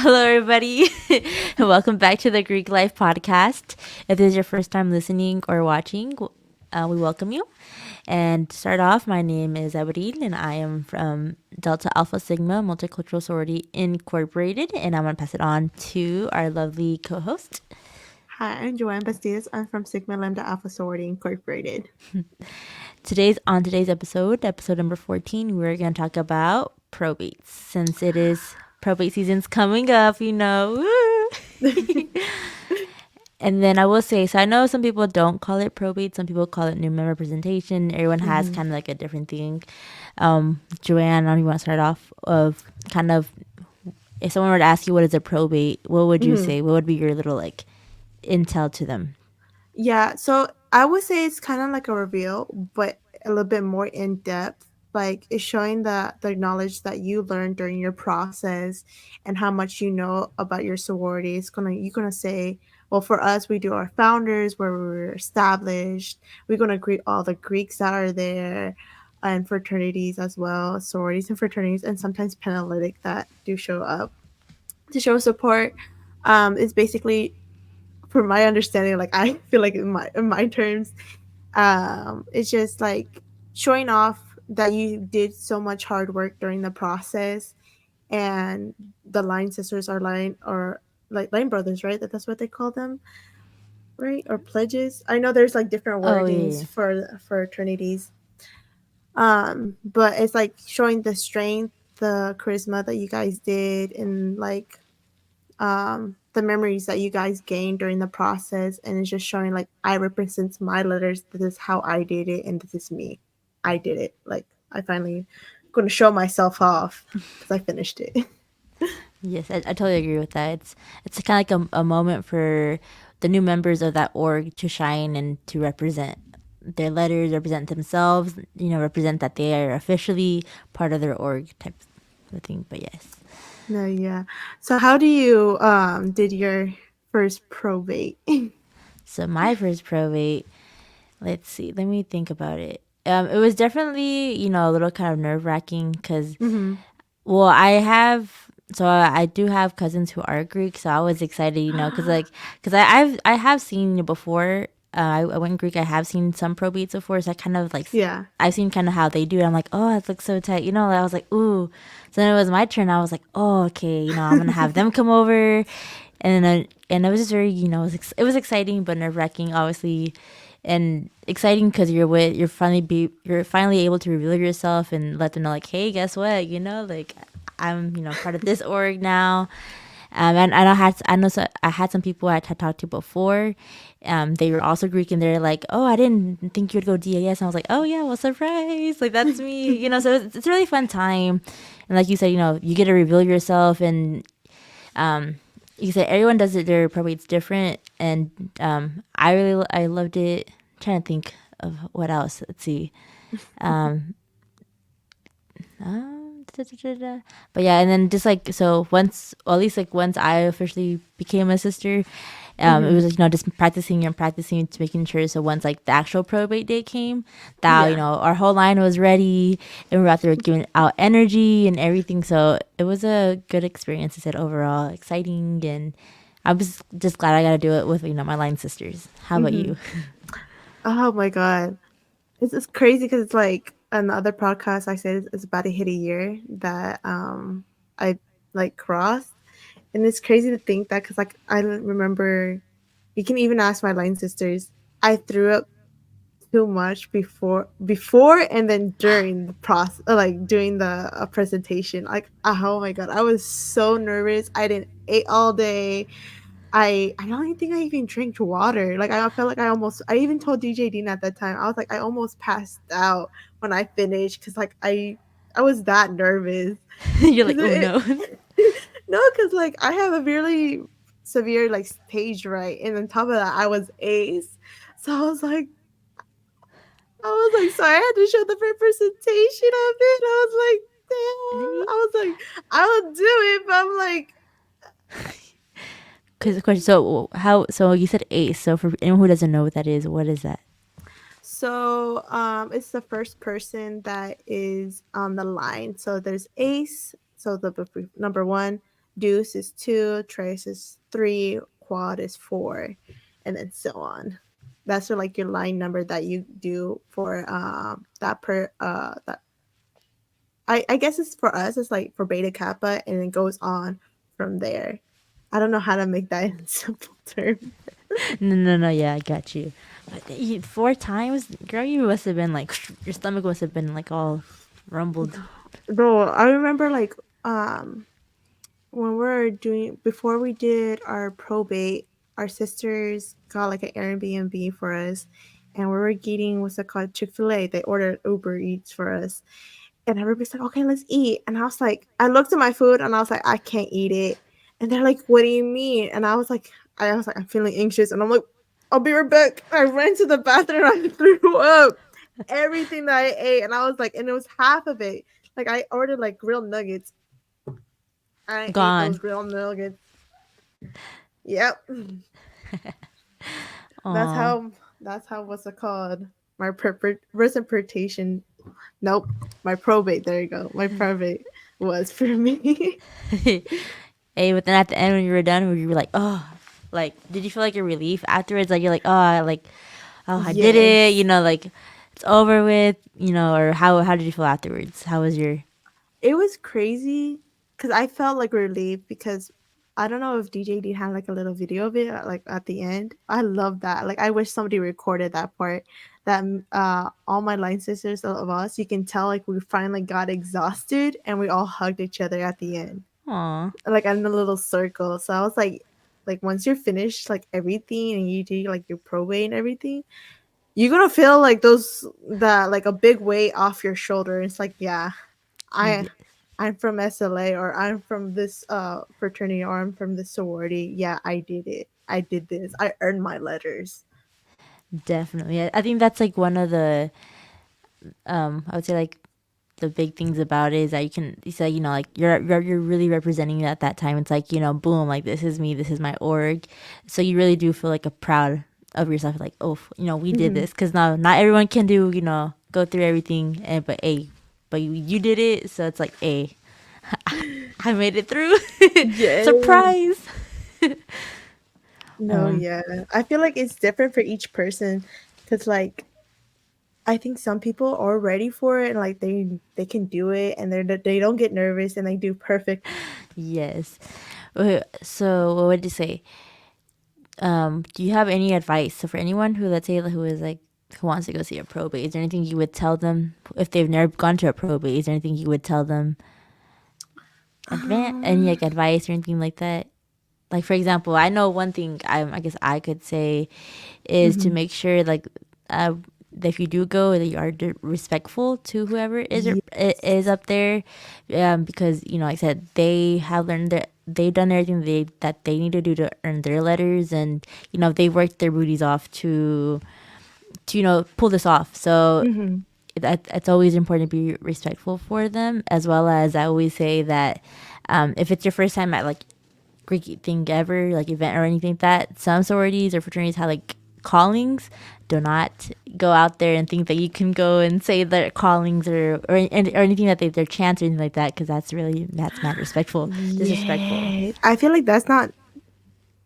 Hello, everybody. Welcome back to the Greek Life podcast. If this is your first time listening or watching, we welcome you. And to start off, my name is Abril, and I am from Delta Alpha Sigma Multicultural Sorority Incorporated. And I'm going to pass it on to our lovely co host. Hi, I'm Joanne Bastidas. I'm from Sigma Lambda Alpha Sorority Incorporated. Today's episode number 14, we're going to talk about probates. Since it is probate season's coming up, And then I will say, so I know some people don't call it probate. Some people call it new member representation. Everyone has kind of like a different thing. Joanne, I don't know if you want to start off of kind of, if someone were to ask you what is a probate, what would you say? What would be your little like intel to them? Yeah, so I would say it's kind of like a reveal, but a little bit more in depth. Like it's showing the knowledge that you learned during your process and how much you know about your sorority. You're gonna say, well, for us, we do our founders where we were established. We're gonna greet all the Greeks that are there, and fraternities as well, sororities and fraternities, and sometimes Panhellenic that do show up to show support. It's basically, from my understanding, like I feel like in my terms, it's just like showing off that you did so much hard work during the process, and the line sisters are line or like line brothers, right? That's what they call them, right? Or pledges. I know there's like different Oh, wordings yeah. for fraternities. But it's like showing the strength, the charisma that you guys did, and like the memories that you guys gained during the process, and it's just showing like I represent my letters. This is how I did it, and this is me. I did it. Like I finally going to show myself off because I finished it. Yes, I totally agree with that. It's kind of like a moment for the new members of that org to shine and to represent their letters, represent themselves, represent that they are officially part of their org type of thing. But yes. No, yeah. So how do you did your first probate? So my first probate, let's see, let me think about it. It was definitely, a little kind of nerve wracking because, Mm-hmm. well, I do have cousins who are Greek, so I was excited, because I have seen before. I went Greek. I have seen some probates before, so I kind of like Yeah. I've seen kind of how they do it. I'm like, oh, it looks so tight, I was like, ooh. So then it was my turn. I was like, oh, okay, I'm gonna have them come over, and it was just very, it was exciting but nerve wracking, obviously, and exciting because you're finally able to reveal yourself and let them know, like, hey, guess what, like I'm part of this org now. And I had some people I had talked to before. They were also Greek, and they're like, "Oh, I didn't think you'd go DAS." And I was like, "Oh yeah, well, surprise! Like that's me." So it's a really fun time, and like you said, you get to reveal yourself, and you said everyone does it. Their probate's different, and I loved it. I'm trying to think of what else. Let's see. Da, da, da, da. But yeah, and then just like so once, well, at least like once I officially became a sister, it Mm-hmm. was just practicing and practicing to making sure. So once like the actual probate day came, that Yeah. our whole line was ready and we were out there giving out energy and everything. So it was a good experience. I said overall exciting, and I was just glad I got to do it with my line sisters. How about Mm-hmm. you? Oh my god. It's crazy because it's like on the other podcast I said it's about to hit a year that I like crossed, and it's crazy to think that because like I remember, you can even ask my line sisters. I threw up too much before and then during the process, like doing the presentation. Like oh my god, I was so nervous. I didn't eat all day. I don't even think I even drank water. Like I felt like I even told DJ Dean at that time. I was like I almost passed out when I finished because like I was that nervous. You're Cause like, oh no. no, because like I have a really severe like stage right, and on top of that I was ace. So I was like, so I had to show the representation of it. I was like, damn. I was like, I will do it, but I'm like, Because the question, so you said ace. So for anyone who doesn't know what that is, what is that? so it's the first person that is on the line. So there's ace, so the number one. deuce is 2, trace is 3, quad is 4, and then so on. That's your, like, your line number that you do for that per that I guess it's for us, it's like for beta kappa, and it goes on from there. I don't know how to make that in simple terms. No, no, no. Yeah, I got you. But 4 times, girl, you must have been like your stomach must have been like all rumbled. Though I remember like when we are doing before we did our probate, our sisters got like an Airbnb for us, and we were getting what's it called, Chick-fil-A. They ordered Uber Eats for us, and everybody's like, "Okay, let's eat." And I was like, I looked at my food and I was like, I can't eat it. And they're like, "What do you mean?" And I was like, I'm feeling anxious, and I'm like, "I'll be right back." I ran to the bathroom and I threw up everything that I ate, and I was like, and it was half of it. Like I ordered like grilled nuggets. I ate those Gone. grilled nuggets. Yep. That's Aw. how that's how what's it called? My reciprocation. Nope. My probate. There you go. My probate was for me. Hey, but then at the end when you were done, where you were like, oh, like, did you feel like a relief afterwards? Like you're like, oh, I did it. Yes. Like it's over with. Or how did you feel afterwards? How was your? It was crazy because I felt like relief because I don't know if DJ had like a little video of it like at the end. I love that. Like I wish somebody recorded that part. That all my line sisters of us, you can tell like we finally got exhausted and we all hugged each other at the end, Aw. like in a little circle. So I was like once you're finished like everything and you do like your probate and everything, you're gonna feel like those that like a big weight off your shoulder. It's like, yeah, I Yeah, I'm from SLA, or I'm from this fraternity, or I'm from this sorority. Yeah, I did it. I did this. I earned my letters. definitely. I think that's like one of the I would say like the big things about it is that you say, like you're really representing it at that time. It's like, boom, like this is me, this is my org. So you really do feel like a proud of yourself, like, oh, we did Hmm. this. Because now not everyone can do, go through everything, but you did it. So it's like, hey, I made it through. Yeah. Surprise. No, um yeah. I feel like it's different for each person because like I think some people are ready for it and like they can do it and they don't get nervous and they do perfect. yes. Okay, so what would you say? Do you have any advice? So for anyone who, let's say, who is like, who wants to go see a probate, is there anything you would tell them if they've never gone to a probate? Is there anything you would tell them any Um. like advice or anything like that? Like for example, I know one thing I guess I could say is to Mhm. make sure like uh, that if you do go that you are respectful to whoever is Yes. up there, because like I said, they have learned that they've done everything that they need to do to earn their letters, and they worked their booties off to pull this off. So Mhm. it's always important to be respectful for them, as well as I always say that if it's your first time at like great thing ever, like event or anything like that, some sororities or fraternities have like callings. Do not go out there and think that you can go and say their callings or anything that their chants or anything like that, because that's mad respectful, disrespectful. Yeah. I feel like that's not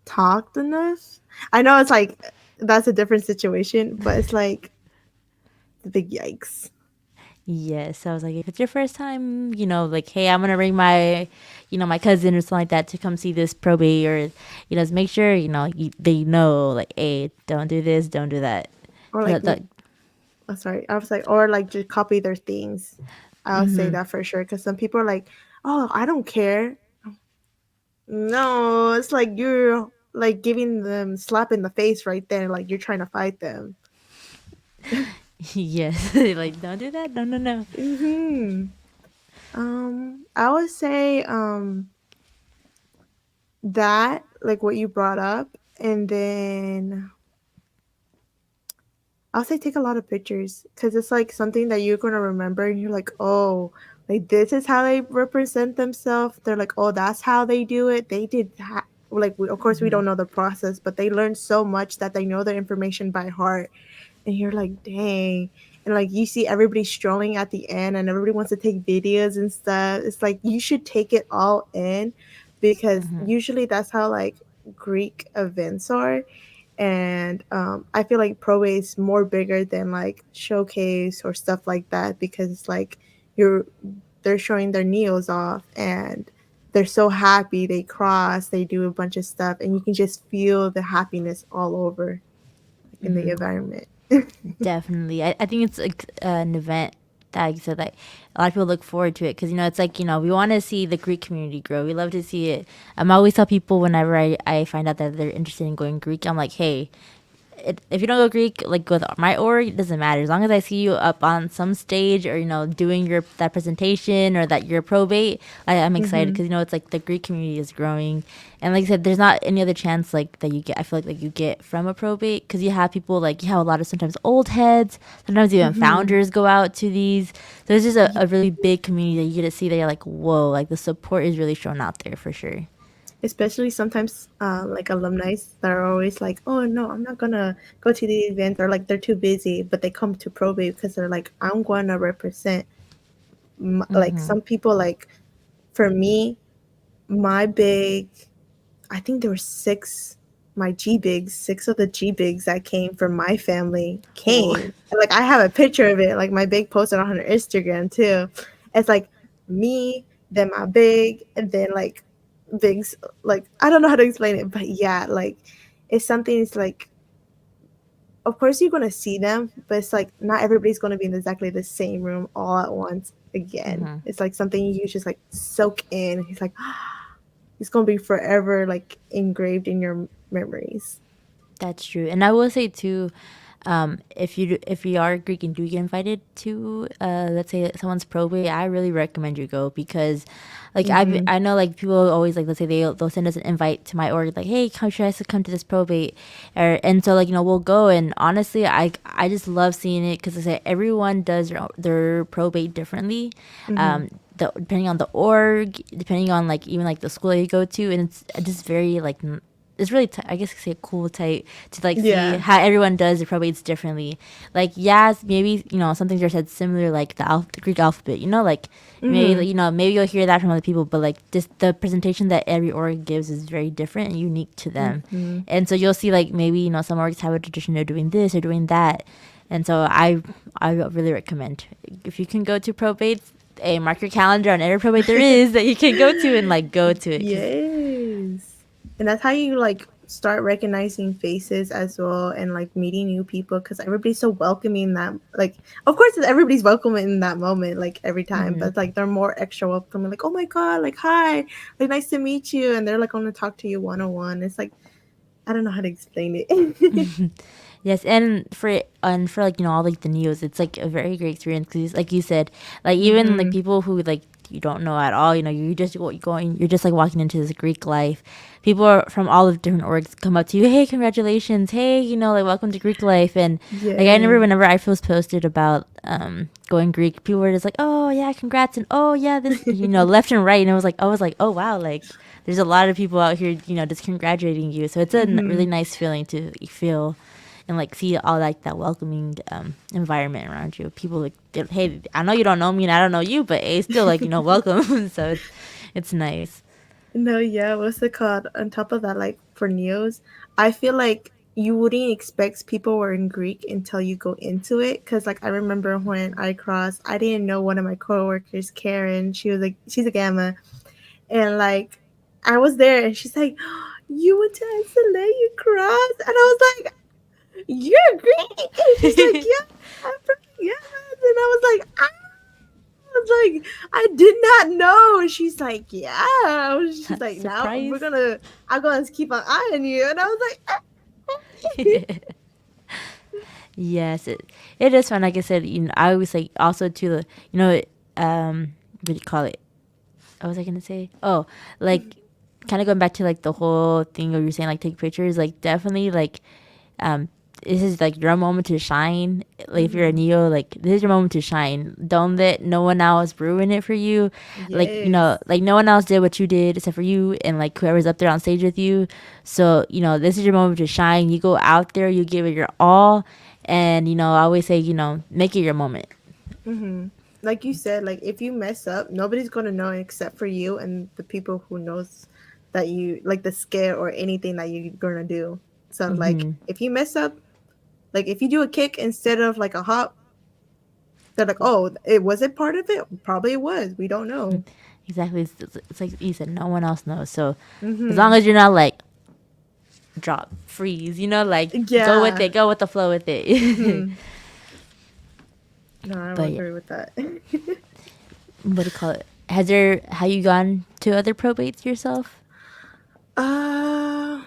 talked enough. I know it's like that's a different situation, but it's like the big yikes. Yes, I was like, if it's your first time, like, hey, I'm gonna bring my, my cousin or something like that to come see this probate, or, just make sure, they know, like, hey, don't do this, don't do that. Or like, That, that oh, sorry, I was like, or like just copy their things. I would say that for sure because some people are like, oh, I don't care. No, it's like you're like giving them slap in the face right there, like you're trying to fight them. yes, like, don't do that, no, no, no. Hmm. I would say that like what you brought up, and then I'll say take a lot of pictures because it's like something that you're gonna remember, and you're like, oh, like this is how they represent themselves. They're like, oh, that's how they do it. They did that. Like, of course, we don't know the process, but they learned so much that they know the information by heart. And you're like, dang. And like you see everybody strolling at the end, and everybody wants to take videos and stuff. It's like you should take it all in because usually that's how like Greek events are. And I feel like probate is more bigger than like showcase or stuff like that, because it's like you're they're showing their neos off, and they're so happy, they cross, they do a bunch of stuff, and you can just feel the happiness all over, like, in the environment. Definitely. I think it's like an event that, like I said, like a lot of people look forward to it because, it's like, we want to see the Greek community grow. We love to see it. I always tell people whenever I find out that they're interested in going Greek, I'm like, hey, if you don't go Greek, like with my org, it doesn't matter. As long as I see you up on some stage or doing your that presentation or that your probate, I'm excited Hmm. because it's like the Greek community is growing, and like I said, there's not any other chance like that you get. I feel like you get from a probate because you have people like you have a lot of sometimes old heads, sometimes even Hmm. founders go out to these. So it's just a really big community that you get to see. That you're like, whoa, like the support is really shown out there for sure. Especially sometimes, like alumni that are always like, "Oh no, I'm not gonna go to the event," or like they're too busy, but they come to probate because they're like, "I'm going to represent." Like some people, like for me, my big, I think there were six, my G bigs, six of the G bigs that came from my family Whoa. came. And, like I have a picture of it. Like my big posted on her Instagram too. It's like me, then my big, and then like bigs. Like I don't know how to explain it, but yeah, like it's something. It's like of course you're gonna see them, but it's like not everybody's gonna be in exactly the same room all at once again. It's like something you just like soak in. It's like it's gonna be forever like engraved in your memories. That's true, and I will say too, if you are Greek and do get invited to, let's say someone's probate, I really recommend you go because, like Mhm. I know like people always like let's say they'll send us an invite to my org like hey come should I come to this probate, and so like we'll go and honestly I just love seeing it because I say everyone does their probate differently, Mhm. depending on the org, depending on like even like the school that you go to, and it's just very like it's really I guess I could say cool type to like see Yeah. how everyone does the probates differently. Like yes, maybe some things are said similar like the Greek alphabet. Like maybe Mhm. maybe you'll hear that from other people, but like just the presentation that every org gives is very different and unique to them. Mhm. And so you'll see like maybe some orgs have a tradition of doing this or doing that. And so I really recommend if you can go to probates. Hey, mark your calendar on every probate there is that you can go to and like go to it because Yes. And that's how you like start recognizing faces as well, and like meeting new people, because everybody's so welcoming that like of course everybody's welcome in that moment like every time, but like they're more extra welcoming, like, oh my god, like hi, like nice to meet you, and they're like going to talk to you one on one. It's like I don't know how to explain it. yes, and for like all like the news, it's like a very great experience because like you said, like even like Mhm. people who like you don't know at all, you're just like walking into this Greek life. People are from all of different orgs come up to you, hey, congratulations, hey, like welcome to Greek life, and like I remember Yes. whenever I first posted about going Greek, people were just like, oh yeah, congrats, and oh yeah, this left and right, and I was like, oh wow, like there's a lot of people out here, just congratulating you. So it's a really Mhm. nice feeling to feel and like see all like that welcoming environment around you. People like, hey, I know you don't know me and I don't know you, but hey, still like welcome. So it's nice. No, yeah, what's it called? On top of that, like for neos, I feel like you wouldn't expect people were in Greek until you go into it. Cause like I remember when I crossed, I didn't know one of my coworkers, Karen. She was like, she's a gamma, and like I was there, and she's like, "You went to SLA, you crossed," and I was like, "You're Greek," and she's like, "Yeah, I'm from Gamma," and I was like, was like, I did not know. And she's like, yeah. She's like, now Surprise. I'm gonna keep an eye on you. And I was like, Yes, it is fun. Like I said, I always like also to the what do you call it? What was I gonna say? Oh, like kind of going back to like the whole thing of you saying like take pictures. Like definitely like um this is like your moment to shine. Like if you're a mm-hmm. neo, like this is your moment to shine. Don't let no one else ruin it for you. Like Yes. like no one else did what you did except for you and like whoever's up there on stage with you. So this is your moment to shine. You go out there, you give it your all, and I always say make it your moment. Mm-hmm. Like you said, like if you mess up, nobody's gonna know except for you and the people who knows that you like the scare or anything that you're gonna do. So like Mm-hmm. if you mess up, like if you do a kick instead of like a hop, they're like, oh, it was it part of it? Probably it was. We don't know. Exactly. It's like you said, no one else knows. So as long Mm-hmm. as you're not like drop, freeze, like go with Yeah. it, go with the flow with it. Mm-hmm. No, I would But yeah, agree with that. what do you call it? Have you gone to other probates yourself? uh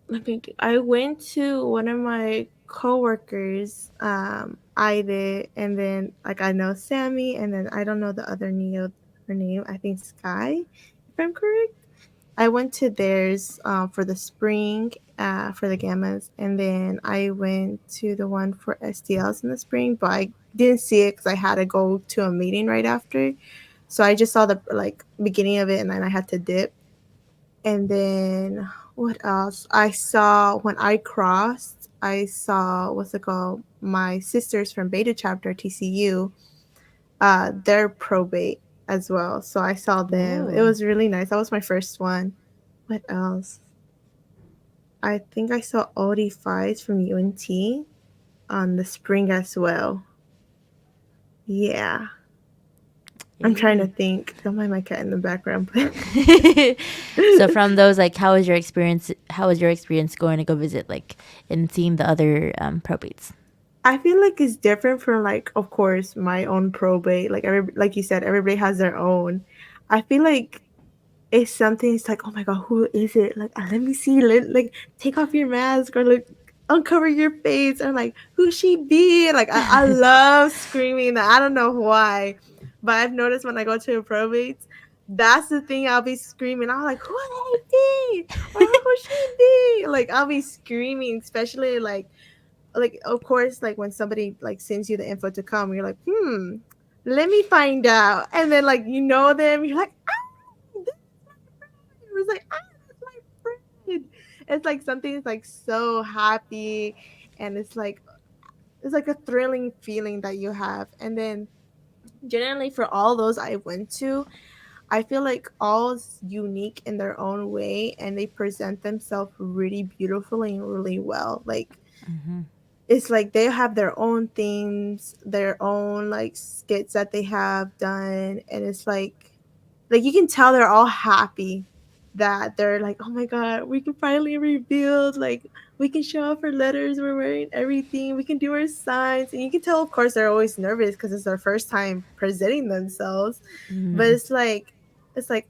let me I went to one of my coworkers, I did, and then like I know Sammy, and then I don't know the other Neo, her name, I think Sky, if I'm correct. I went to theirs for the spring, for the gammas, and then I went to the one for STLs in the spring, but I didn't see it because I had to go to a meeting right after. So I just saw the like beginning of it, and then I had to dip. And then what else? I saw when I crossed. I saw what's it called? My sisters from Beta Chapter TCU. Their probate as well. So I saw them. It Oh, was really nice. That was my first one. What else? I think I saw Audi Fives from UNT on the spring as well. Yeah. I'm trying to hey. think. Don't mind my cat in the background, but So from those, like, how was your experience? How was your experience going to go visit, like, and seeing the other probates? I feel like it's different from like, of course, my own probate. Like like you said, everybody has their own. I feel like it's something. It's like, oh my god, who is it? Like, let me see. Like, take off your mask or like uncover your face. And like, who she be? Like, I love screaming that. I don't know why, but I've noticed when I go to probates, that's the thing I'll be screaming. I'm like, who they be? Or who she be? Like, I'll be screaming, especially like of course like when somebody like sends you the info to come, you're like, let me find out, and then like you know them, you're like, this is my friend. It was like, that's my friend. It's like something is like so happy, and it's like a thrilling feeling that you have. And then generally for all those I went to, I feel like all's unique in their own way, and they present themselves really beautifully and really well. Like Mm-hmm. it's like they have their own things, their own like skits that they have done, and it's like you can tell they're all happy that they're like, oh my god, we can finally reveal, like we can show off our letters, we're wearing everything, we can do our signs, and you can tell, of course, they're always nervous because it's their first time presenting themselves, but Mm-hmm. it's like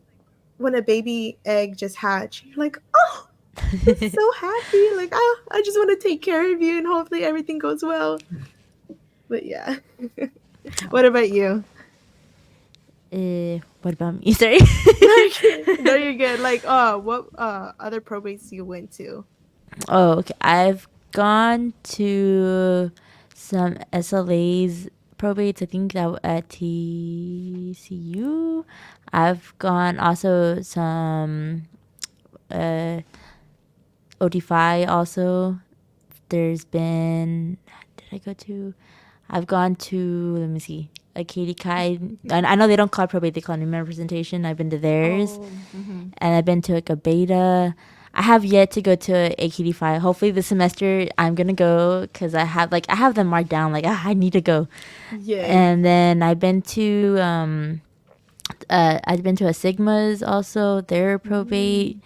when a baby egg just hatched, you're like, oh, I'm so happy. Like, I just want to take care of you and hopefully everything goes well. But yeah. What about you? What about me? Sorry. No, you're good. Like, what other probates you went to? Oh, okay. I've gone to some SLA's probates. I think that at TCU. I've gone also some uh, OT5 also. There's been, did I go to? I've gone to, let me see, a Katie Kai. I know they don't call it probate, they call it new representation. I've been to theirs. Oh, mm-hmm. And I've been to like a beta. I have yet to go to a KD5. Hopefully this semester I'm gonna go because I have them marked down. Like, I need to go. Yes. And then I've been to a Sigma's also. Their probate. Mm.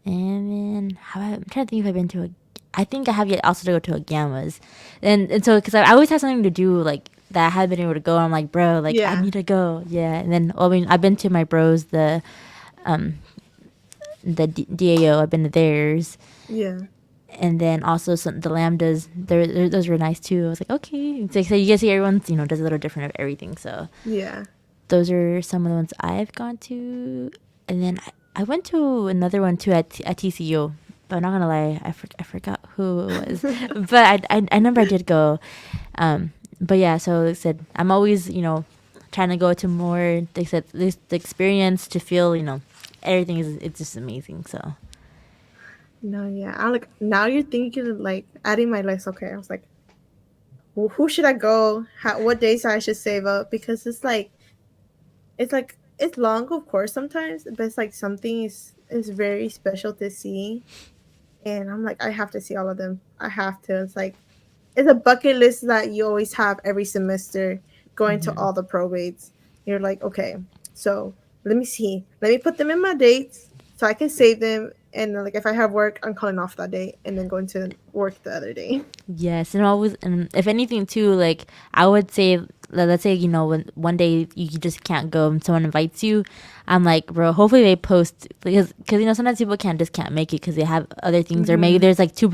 And then I'm trying to think if I've been to a. I think I have yet also to go to a Gamma's, and so because I always have something to do like that I haven't been able to go. I'm like, bro, like I Yeah. need to go. Yeah, and then I mean I've been to my bros um DAO. I've been to theirs, Yeah. and then also the lambdas. Those were nice too. I was like, okay, it's like, so you guys see everyone's does a little different of everything. So Yeah. those are some of the ones I've gone to, and then I went to another one too at TCU. But I'm not gonna lie, I forgot who it was. But I remember I did go. But yeah, so like I said, I'm always trying to go to more. They said this the experience to feel everything is it's just amazing. So No, yeah. I like now you're thinking of like adding my list. Okay, I was like, who should I go? What days I should save up? Because it's like it's long, of course, sometimes, but it's like something is very special to see, and I'm like, I have to see all of them. I have to. It's like it's a bucket list that you always have every semester, going to all the probates. You're like, okay, so let me see. Let me put them in my dates so I can save them. And then, like, if I have work, I'm calling off that day and then going to work the other day. Yes, and always, and if anything too, like I would say, let's say when one day you just can't go and someone invites you, I'm like, bro, hopefully they post because sometimes people can't make it because they have other things or maybe Mm-hmm. there's like two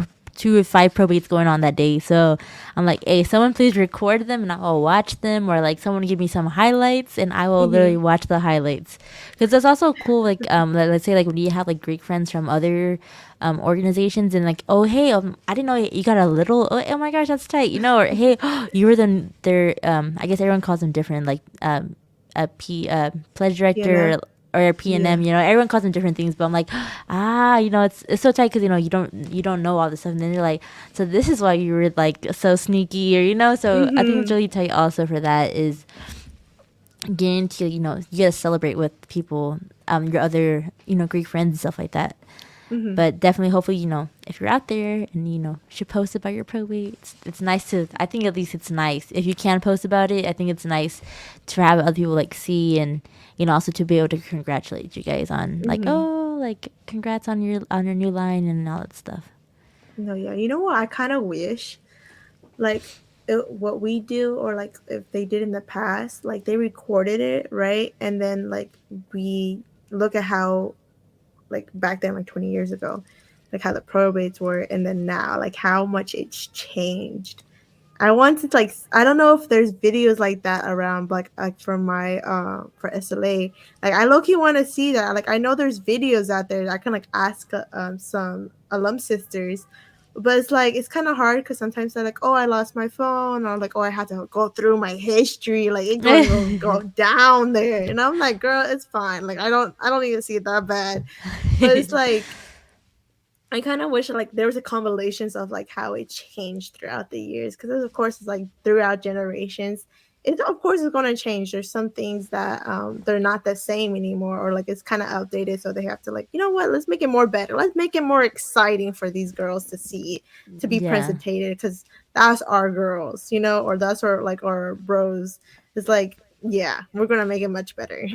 or five probates going on that day. So I'm like, hey, someone please record them and I'll watch them, or like someone give me some highlights and I will Mm-hmm. literally watch the highlights. Because that's also cool. Like let's say like when you have like Greek friends from other organizations and like, oh hey, I didn't know you got a little. Oh my gosh, that's tight. Or hey, you were their I guess everyone calls them different. Like a pledge director PNM. or a P&M, Yeah. everyone calls them different things, but I'm like, it's so tight because you don't know all this stuff, and then you're like, so this is why you were like so sneaky, or so I think it's Mm-hmm. really tight also for that is getting to you gotta celebrate with people, your other Greek friends and stuff like that. Mm-hmm. But definitely, hopefully, if you're out there and should post about your probate, it's nice to. I think at least it's nice if you can post about it. I think it's nice to have other people like see and also to be able to congratulate you guys on like, Mm-hmm. oh, like congrats on your new line and all that stuff. No, yeah. You know what? I kind of wish, like, what we do, or like if they did in the past, like they recorded it, right? And then, like, we look at how, like, back then, like 20 years ago, like how the probates were, and then now, like how much it's changed. I wanted, like, I don't know if there's videos like that around, like for my for SLA. Like, I low key want to see that. Like, I know there's videos out there that I can like ask some alum sisters, but it's like it's kind of hard because sometimes they're like, oh, I lost my phone, or like, oh, I had to go through my history, like it go down there, and I'm like, girl, it's fine. Like, I don't even see it that bad, but it's like I kind of wish like there was a combinations of like how it changed throughout the years, because of course it's like throughout generations. It of course is going to change. There's some things that they're not the same anymore, or like it's kind of outdated, so they have to, like, you know what, let's make it more better. Let's make it more exciting for these girls to see, to be Yeah. presented, because that's our girls, or that's our, like, our bros. It's like, yeah, we're gonna make it much better.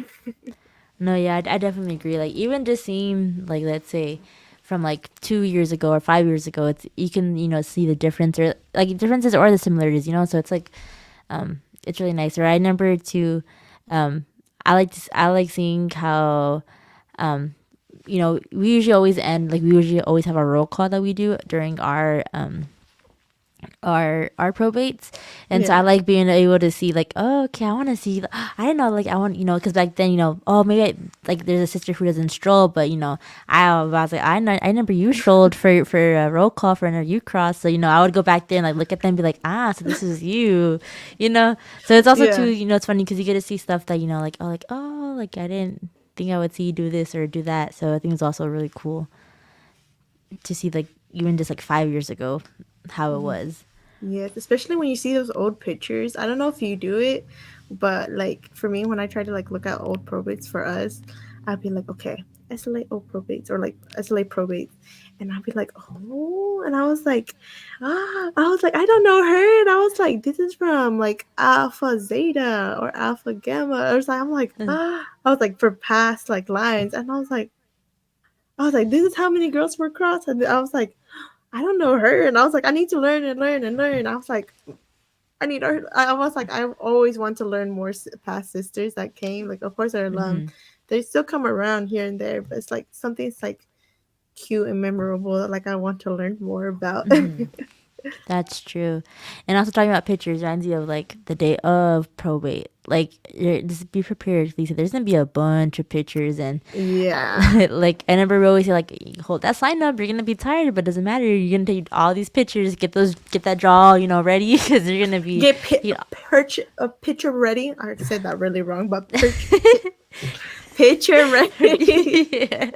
No, yeah, I definitely agree. Like even just seeing like let's say from like 2 years ago or 5 years ago, it's you can see the difference or like differences or the similarities. So it's like it's really nice. Or I remember to I like seeing how we usually always end like we usually always have a roll call that we do during our probates, and so I Yeah. like being able to see like, oh, okay, I want to see, I don't know, like I want because back then oh maybe like there's a sister who doesn't stroll, but I was like, I remember you strolled for a roll call for an you cross, so I would go back there and like look at them and be like, ah, so this is you, so it's also too Yeah. it's funny because you get to see stuff that like I didn't think I would see you do this or do that, so I think it's also really cool to see like even just like 5 years ago how it was. Yes, especially when you see those old pictures. I don't know if you do it, but like for me, when I try to like look at old probates for us, I'd be like, okay, SLA old probates, or like SLA probates, and I'd be like, oh, and I was like, I don't know her, and I was like, this is from like Alpha Zeta or Alpha Gamma, or something. I'm like, I was like, for past like lines, and I was like, this is how many girls were crossed, and I was like, I don't know her, and I was like, I need to learn and learn and learn. I was like, I need her. I was like, I always want to learn more past sisters that came. Like, of course, our alum, Mm-hmm. they still come around here and there, but it's like something's like cute and memorable that like I want to learn more about. That's true. And also talking about pictures reminds me of like the day of probate. Like, just be prepared, Lisa. There's gonna be a bunch of pictures, and Yeah. like I remember we always say like, hold that sign up. You're gonna be tired, but it doesn't matter. You're gonna take all these pictures. Get that draw, ready because you're gonna be, Get you know. a picture ready. I said that really wrong, but picture ready. Yeah,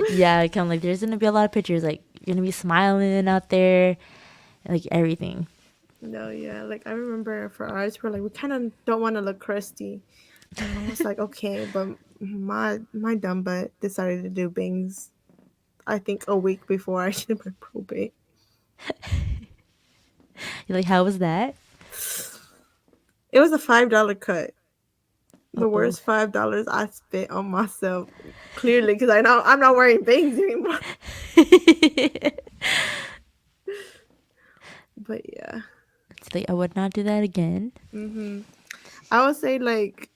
yeah. Kind of like there's gonna be a lot of pictures. Like you're gonna be smiling out there, like everything. No, yeah. Like, I remember for ours, we're like, we kind of don't want to look crusty. And I was like, okay, but My dumb butt decided to do bangs. I think a week before I did my probate. You're like, how was that? It was a $5 cut. Uh The oh. worst $5 I spent on myself. Clearly, because I know I'm not wearing bangs anymore. But yeah. It's like, I would not do that again. hmm I would say like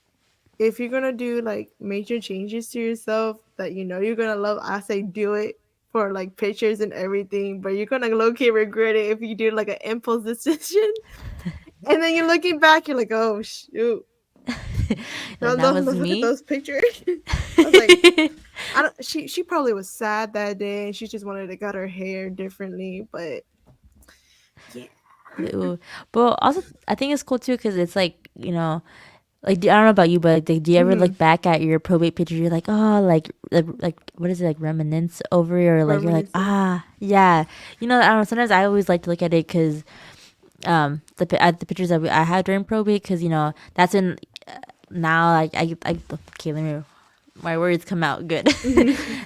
if you're gonna do like major changes to yourself that you know you're gonna love, I say do it for like pictures and everything. But you're gonna low key regret it if you do like an impulse decision, and then you're looking back, you're like, oh shoot, Like, that don't was look at me. those pictures. I was like, I don't. She probably was sad that day, and she just wanted to cut her hair differently. But yeah, Ooh. But also, I think it's cool too because it's like, like, I don't know about you, but like, do you ever hmm look back at your probate picture? You're like, oh, like what is it, like reminisce over it, or like you're like, reminiscing. ah, yeah. I don't know. Sometimes I always like to look at it because at the pictures that I had during probate, because that's when now like I okay, let me my words come out good.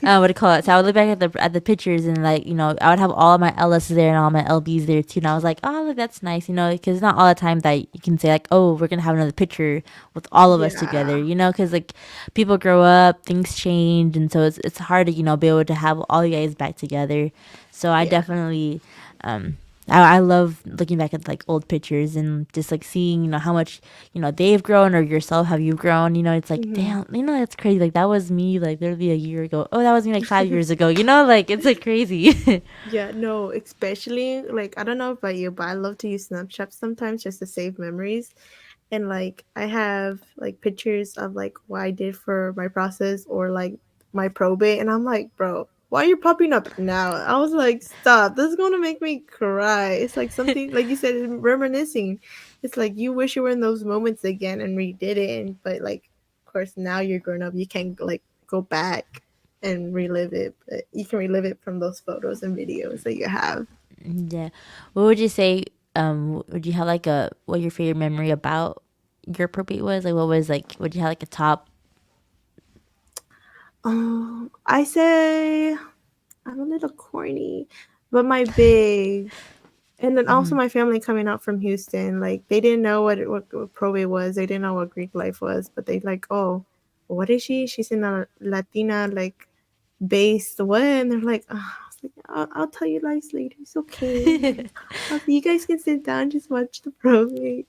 What do you call it? So I would look back at the pictures, and like I would have all of my LSs there and all my LBs there too, and I was like, oh look, that's nice, because it's not all the time that you can say like, oh, we're gonna have another picture with all of us together, Yeah, because like people grow up, things change, and so it's hard to be able to have all you guys back together. So I yeah. definitely um I love looking back at like old pictures and just like seeing how much they've grown, or yourself have you grown. It's like, hmm damn, that's crazy. Like that was me like literally a year ago. Oh, that was me like 5 years ago. Like it's like crazy. Yeah, no, especially like I don't know about you, but I love to use Snapchat sometimes just to save memories. And like I have like pictures of like what I did for my process or like my probate, and I'm like, bro, why are you popping up now? I was like, stop, this is gonna make me cry. It's like something like you said, reminiscing. It's like you wish you were in those moments again and redid it, but like of course now you're grown up, you can't like go back and relive it, but you can relive it from those photos and videos that you have. Yeah. What would you say? Would you have like a what your favorite memory about your probate was? Like what was like? Would you have like a top? I say I'm a little corny, but my big, and then also Mhm. my family coming out from Houston, like they didn't know what probate was. They didn't know what Greek life was, but they like, oh, what is she? She's in a Latina like based what? And they're like, oh. I was like, I'll tell you guys later. It's okay. I was like, you guys can sit down, just watch the probate.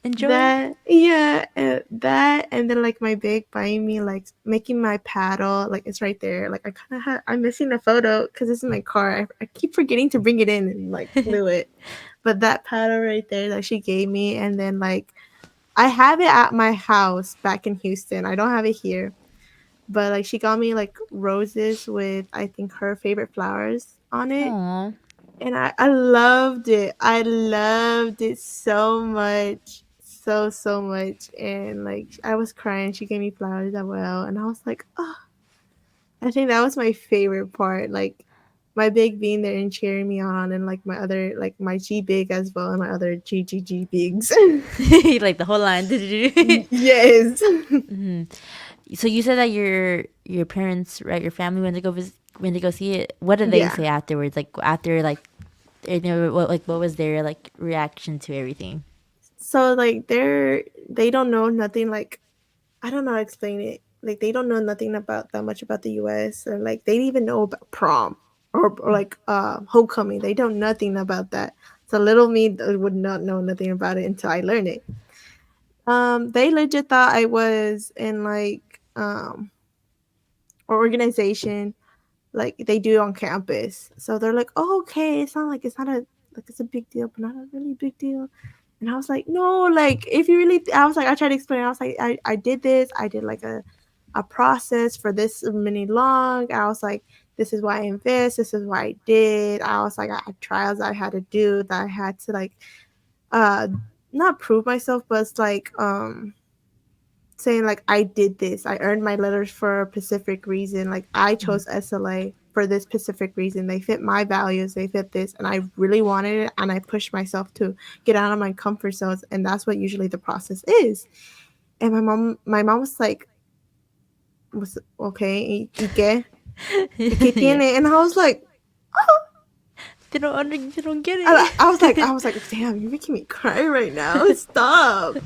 Enjoy. That yeah, that and then like my big buying me like making my paddle like it's right there. Like I kind of had I'm missing a photo because it's in my car. I keep forgetting to bring it in and like glue it. But that paddle right there that she gave me, and then like I have it at my house back in Houston. I don't have it here, but like she got me like roses with I think her favorite flowers on it, Aw. and I loved it. I loved it so much. So, so much. And like I was crying. She gave me flowers as well. And I was like, oh, I think that was my favorite part. Like my big being there and cheering me on, and like my other, like my G big as well, and my other GGG bigs. Like the whole line. Did you? Yes. Mhm. So you said that your parents, right, your family went to go see it. What did they Yeah. say afterwards? Like after like what was their like reaction to everything? So like they don't know nothing like I don't know how to explain it. Like they don't know nothing about that much about the US, or like they didn't even know about prom or like homecoming. They don't nothing about that. So little me would not know nothing about it until I learned it. They legit thought I was in like or organization like they do on campus. So they're like, oh, okay, it's not a like it's a big deal, but not a really big deal. And I was like, no, like if you really, I was like, I tried to explain. I was like, I did this. I did like a process for this many long. I was like, this is why I invest. This is why I did. I was like, I had trials I had to do that I had to like, uh, not prove myself, but it's like, saying like I did this. I earned my letters for a specific reason. Like I chose SLA for this specific reason. They fit my values. They fit this, and I really wanted it. And I pushed myself to get out of my comfort zones, and that's what usually the process is. And my mom was like, was okay, ¿y qué? ¿Y qué Yeah. tiene? And I was like, oh, They don't get I it. was like, damn, you're making me cry right now. Stop.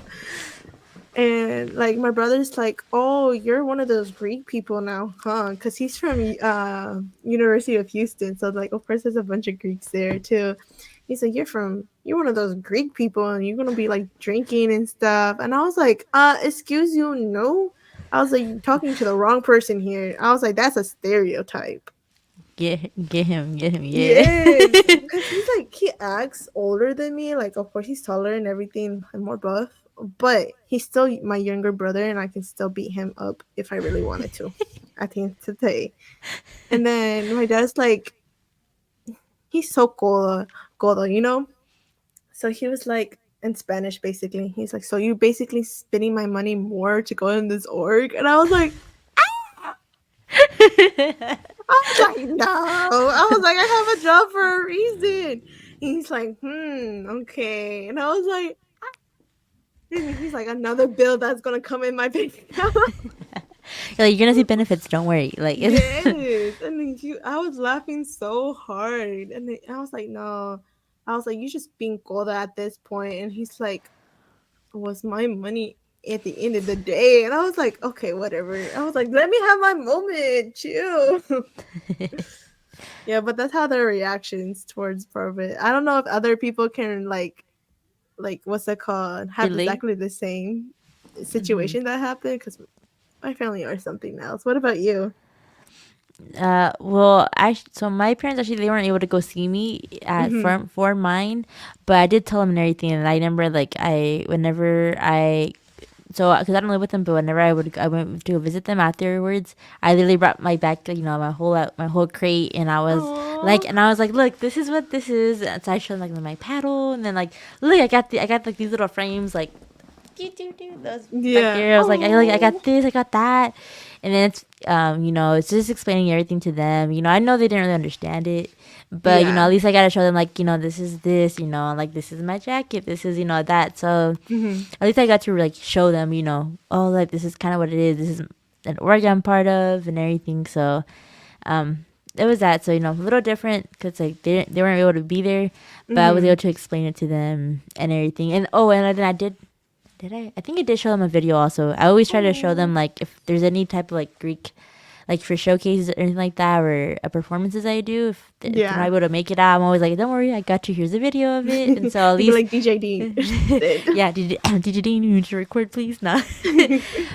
And like my brother's like, oh, you're one of those Greek people now, huh? Because he's from University of Houston, so like of course there's a bunch of Greeks there too. He's like, you're one of those Greek people, and you're gonna be like drinking and stuff. And I was like, excuse you, no. I was like, you're talking to the wrong person here. I was like, that's a stereotype. Get him, yeah. Yes, because he's like he acts older than me. Like, of course, he's taller and everything and more buff, but he's still my younger brother, and I can still beat him up if I really wanted to. At the end of the day, and then my dad's like, he's so codo. So he was like in Spanish, basically. He's like, so you basically spending my money more to go in this org, and I was like, no. I was like, I have a job for a reason. He's like, okay. And I was like, he's like, another bill that's gonna come in my bank account. Like, you're gonna see benefits. Don't worry. Like, Yes. And then I was laughing so hard. And then I was like, no. I was like, you just being cold at this point. And he's like, was my money at the end of the day? And I was like, okay, whatever. I was like, let me have my moment. Chill. Yeah, but that's how their reactions towards Probate. I don't know if other people can like what's it called, have relate. exactly the same Hmm. situation that happened because my family are something else. What about you? Well, so my parents actually they weren't able to go see me at Mm-hmm. for mine, but I did tell them and everything. And I remember like I whenever I so because I don't live with them, but whenever I went to go visit them afterwards, I literally brought my back, my whole crate, and Oh. I was like, look, this is what this is. And so I showed them like my paddle, and then like, look, I got like these little frames, like those back Yeah. there. I was like, I Oh. got this, I got that, and then it's just explaining everything to them. I know they didn't really understand it, but Yeah. at least I gotta show them like, this is this, like this is my jacket, this is that. So Mm-hmm. at least I got to like show them, oh, like this is kind of what it is. This is an org I'm part of and everything. So um, it was that. So a little different because like they weren't able to be there, but I was Mm-hmm. able to explain it to them and everything. And oh, and then I did. Did I? I think I did show them a video also. I always try to show Oh. them like if there's any type of like Greek, like for showcases or anything like that, or performances I do. If they're not Yeah. able to make it out, I'm always like, don't worry, I got you. Here's a video of it, and so at You'd be least like DJ D. yeah, did you need to record, please? No,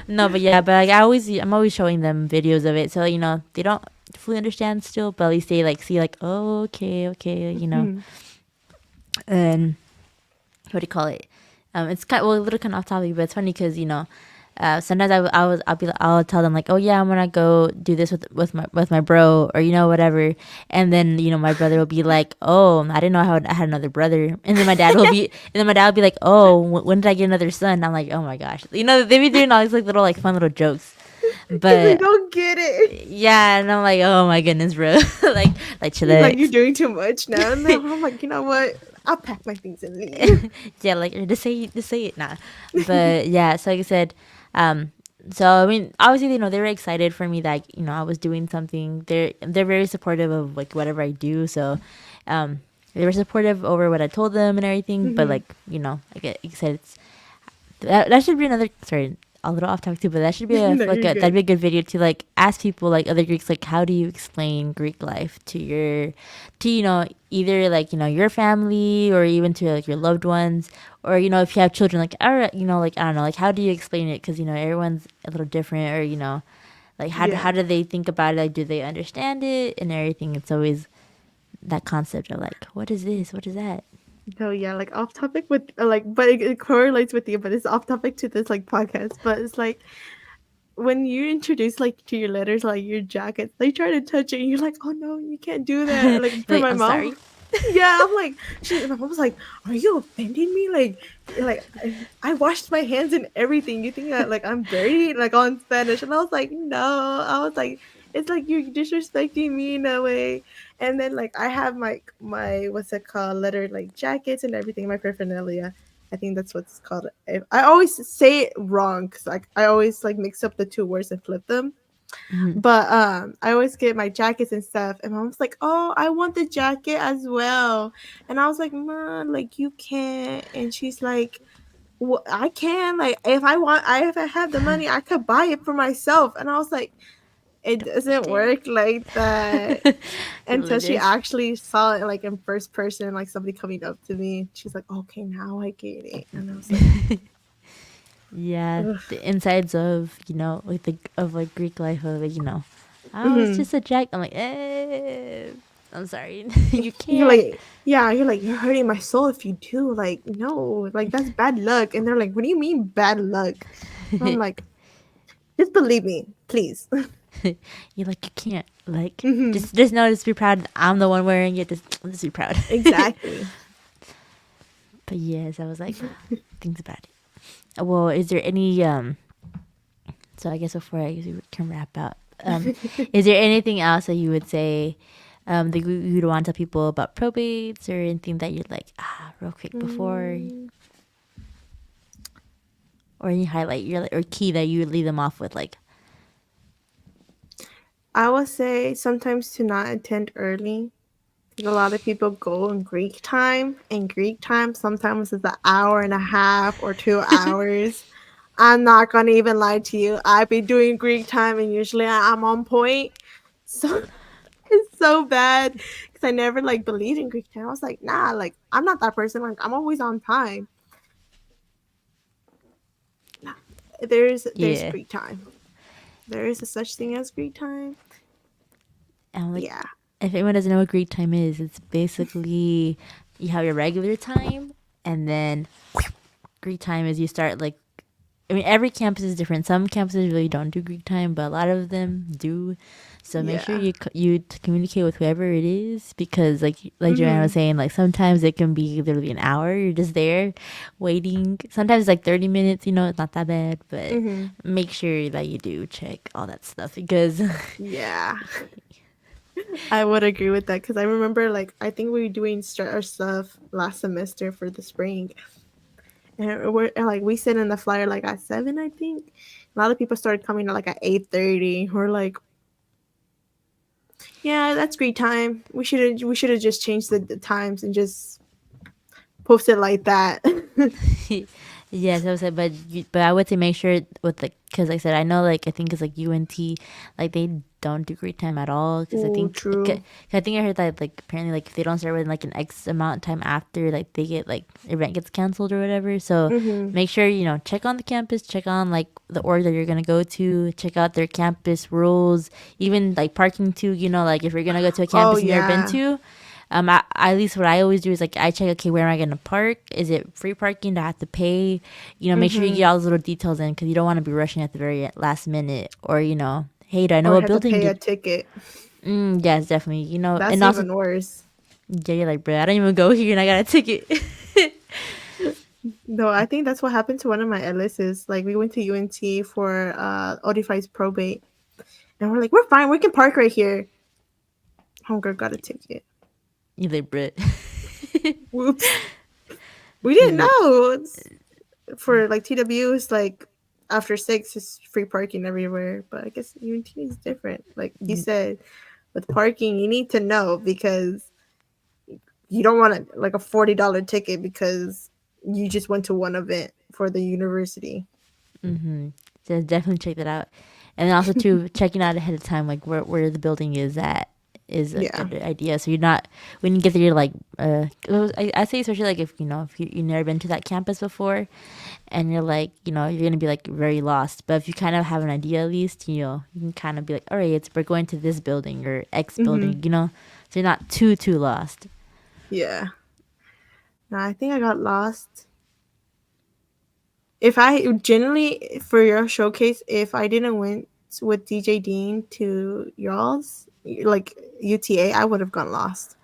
no, but yeah, but like I'm always showing them videos of it, so they don't fully understand still, but at least they like see like, oh, okay, okay. Mhm. And what do you call it? It's kind well a little kind of off topic, but it's funny because sometimes I'll tell them like, oh yeah, I'm gonna go do this with my bro, or whatever, and then my brother will be like, oh, I didn't know I had another brother, and then my dad will be like, oh, when did I get another son? I'm like, oh my gosh, they be doing all these like little like fun little jokes, Because they but don't get it. yeah, and I'm like, oh my goodness, bro, like He's like, you're chillax. doing too much now. And then I'm like, you know what? I'll pack my things and leave. Yeah, like just say it now. But yeah, so like I said, um, so I mean, obviously they were excited for me that I was doing something. They're very supportive of like whatever I do. So, um, they were supportive over what I told them and everything. But Hmm. like like I said, that should be another sorry a little off topic too, but that should be No, like you're that'd good. be a good video to like ask people like other Greeks like how do you explain Greek life to either like your family or even to like your loved ones, or if you have children like or like I don't know, like how do you explain it, because everyone's a little different, or like Yeah. how do they think about it, like do they understand it and everything. It's always that concept of like what is this, what is that. No, yeah, like off topic with like, but it correlates with you, but it's off topic to this like podcast. But it's like when you introduce like to your letters, like your jackets, they try to touch it, and you're like, oh no, you can't do that. Like for Like my I'm mom, sorry. yeah, I'm like, my mom was like, "Are you offending me? Like I washed my hands and everything. You think that like I'm dirty, like on Spanish?" And I was like, "No." I was like, "It's like you're disrespecting me in a way." And then like I have my what's it called, letter like jackets and everything. My paraphernalia. I think that's what's called. I always say it wrong because like I always like mix up the two words and flip them. Mhm. But I always get my jackets and stuff, and mom's like, "Oh, I want the jacket as well." And I was like, "Mom, like you can't." And she's like, "Well, I can. Like if I have the money, I could buy it for myself." And I was like, "It Don't doesn't understand. work like that." It Until really she does. actually saw it like in first person, like somebody coming up to me. She's like, "Okay, now I get it." And I was like, Yeah, Ugh. the insides of like the of like Greek life of like oh, it's Mhm. just a jack. I'm like, I'm sorry, you You're can't. like, yeah, you're like, you're hurting my soul if you do. Like, no, like that's bad luck. And they're like, what do you mean bad luck? And I'm like, just believe me, please. You're like, you can't. Like, Hmm. just know, just be proud. I'm the one wearing it. Just be proud. Exactly. But yes, I was like, things about it. Well, is there any So I guess before I guess we can wrap up, is there anything else that you would say that you'd want to tell people about probates or anything that you'd like real quick before, Mm, or any highlight or key that you would leave them off with, like I would say sometimes to not attend early. Because a lot of people go in Greek time, and Greek time sometimes is an hour and a half or 2 hours. I'm not gonna even lie to you. I've been doing Greek time, and usually I'm on point. So it's so bad because I never like believed in Greek time. I was like, nah, like I'm not that person. Like I'm always on time. Nah, there's yeah, Greek time. There is a such thing as Greek time. and I'm like, Yeah. if anyone doesn't know what Greek time is, it's basically you have your regular time, and then Greek time is you start like I mean, every campus is different. Some campuses really don't do Greek time, but a lot of them do. So make sure Yeah. you communicate with whoever it is because, like Joanna was Mhm. saying, like sometimes it can be literally an hour. You're just there waiting. Sometimes it's like 30 minutes. It's not that bad, but Mhm. make sure that you do check all that stuff because Yeah. I would agree with that because I remember like I think we were doing start our stuff last semester for the spring, and we sent in the flyer like at 7, I think. A lot of people started coming at like at 8:30. We're like, yeah, that's great time. We should have just changed the times and just posted like that. yes, I would say, but I would say make sure with because like I said, I know like I think it's like UNT, like they don't do great time at all because Oh, true. I think I heard that like apparently like if they don't start within like an X amount of time after like they get like event gets canceled or whatever. So Mhm. make sure check on the campus, check on like the org that you're gonna go to, check out their campus rules, even like parking too. Like if you're gonna go to a Oh campus you've never been yeah. to, at least what I always do is like I check, okay, where am I gonna park? Is it free parking? Do I have to pay? Make sure you get Mhm. all those little details in because you don't want to be rushing at the very last minute, or hey, do I know Or what had to building? pay a ticket. Yes, definitely. That's And also even worse. yeah, you're like, bro, I don't even go here and I got a ticket. No, I think that's what happened to one of my Ellis's. Like we went to UNT for Odify's probate, and we're like, we're fine, we can park right here. Homegirl got a ticket. You like, bro. Whoops. We didn't Yeah. know. For like TW, it's like after 6, it's free parking everywhere. But I guess UNT is different. Like you said, with parking, you need to know because you don't want like a $40 ticket because you just went to one event for the university. Mm-hmm. So definitely check that out, and then also too checking out ahead of time, like where the building is at is a Yeah. good idea. So you're not when you get there, you're like, I say especially like if you've never been to that campus before, and you're like, you're gonna be like very lost. But if you kind of have an idea at least, you can kind of be like, all right, we're going to this building or X Hmm. building, so you're not too lost. Yeah. No, I think I got lost. If I generally for your showcase, if I didn't went with DJ Dean to y'all's like UTA, I would have gone lost.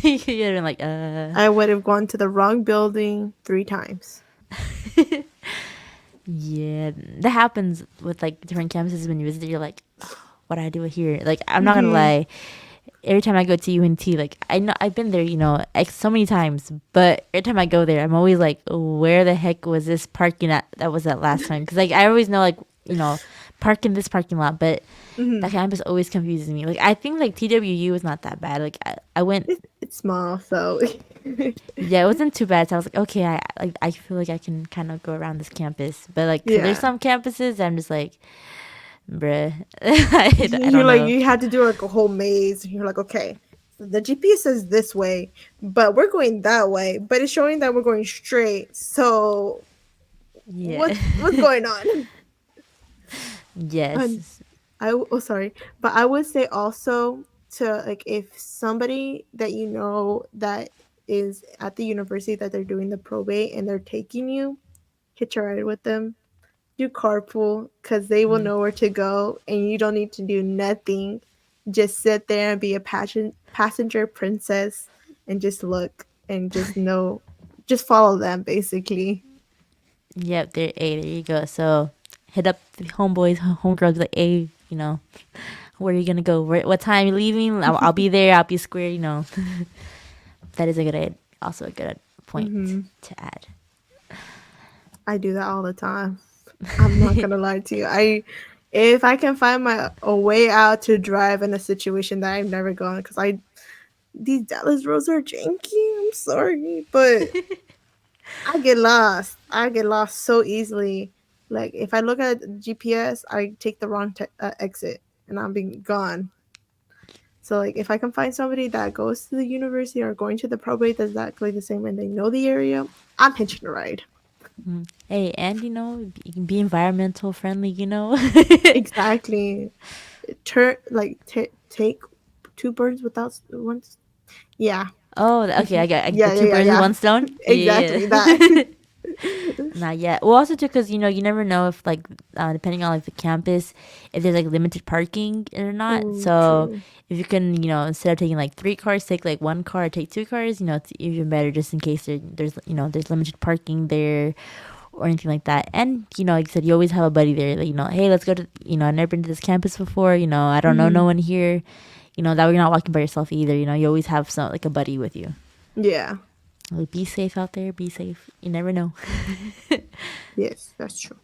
You're like, I would have gone to the wrong building 3 times. yeah, that happens with like different campuses when you visit. You're like, what do I do here? Like, I'm not gonna Hmm. lie. Every time I go to UNT, like I know I've been there, so many times. But every time I go there, I'm always like, where the heck was this parking at? That was that last time? Because like I always know like park in this parking lot. But that Mhm. campus always confuses me. Like I think like TWU is not that bad. Like I went, It's small, so yeah, it wasn't too bad. So I was like, okay, I feel like I can kind of go around this campus. But like there's yeah. some campuses I'm just like, bruh, I You're don't like know. you had to do like a whole maze. And you're like, okay, so the GPS says this way, but we're going that way, but it's showing that we're going straight. So Yeah. what's going on? And Yes. oh sorry, but I would say also to like if somebody that you know that is at the university that they're doing the probate and they're taking you, hitch a ride with them. Do carpool because they will Mm. know where to go and you don't need to do nothing. Just sit there and be a passenger princess and just look and just know, just follow them basically. Yep. There you go. So hit up the homeboys, homegirls. Like, hey, where are you gonna go? What time you leaving? I'll be there. I'll be square. That is a also a good point Hmm. to add. I do that all the time. I'm not gonna lie to you. If I can find my a way out to drive in a situation that I've never gone, because I these Dallas roads are janky. I'm sorry, but I get lost. I get lost so easily. Like if I look at GPS, I take the wrong exit and I'm being gone. So like if I can find somebody that goes to the university or going to the probate that's exactly the same and they know the area, I'm hitching a ride. Hey, and you can be environmental friendly. Exactly. Turn like take two birds without one. Yeah. Oh, okay. I get the Yeah. Yeah. two Yeah. birds with Yeah. one stone. Yeah. Exactly that. Not yet. Well, also too, because you never know if like depending on like the campus, if there's like limited parking or not. Oh, So true. if you can, instead of taking like three cars, take like one car, take two cars. It's even better just in case there's limited parking there or anything like that. And like I said, you always have a buddy there. Like, hey, let's go to. I've never been to this campus before. I don't know no Hmm. one here. That way you're not walking by yourself either. You always have some like a buddy with you. Yeah. Like, be safe out there. Be safe. You never know. Yes, that's true.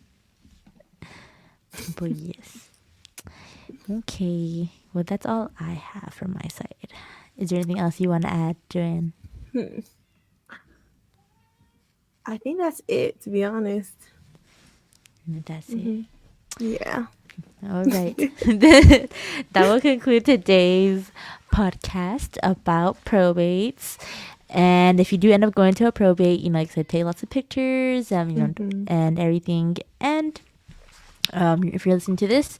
But yes. Okay. Well, that's all I have from my side. Is there anything else you want to add, Joanne? Hmm. I think that's it, to be honest. That's it. Hmm. Yeah. All right. That will conclude today's podcast about probates. And if you do end up going to a probate, like I said, take lots of pictures, Hmm. and everything. And if you're listening to this,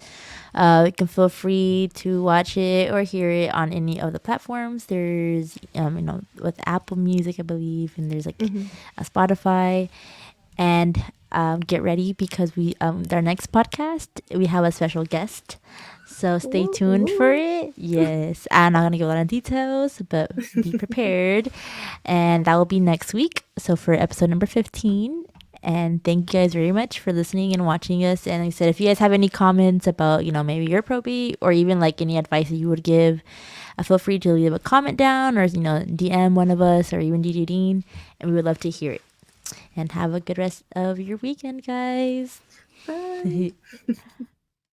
you can feel free to watch it or hear it on any of the platforms. There's, with Apple Music, I believe, and there's like Hmm. a Spotify. And get ready because our next podcast we have a special guest. So stay Ooh, tuned for ooh. it. Yes, I'm not gonna give a lot of details, but be prepared. And that will be next week. So for episode number 15. And thank you guys very much for listening and watching us. And like I said, if you guys have any comments about, maybe your probate or even like any advice that you would give, feel free to leave a comment down or, DM one of us or even DJ Dean. And we would love to hear it. And have a good rest of your weekend, guys. Bye.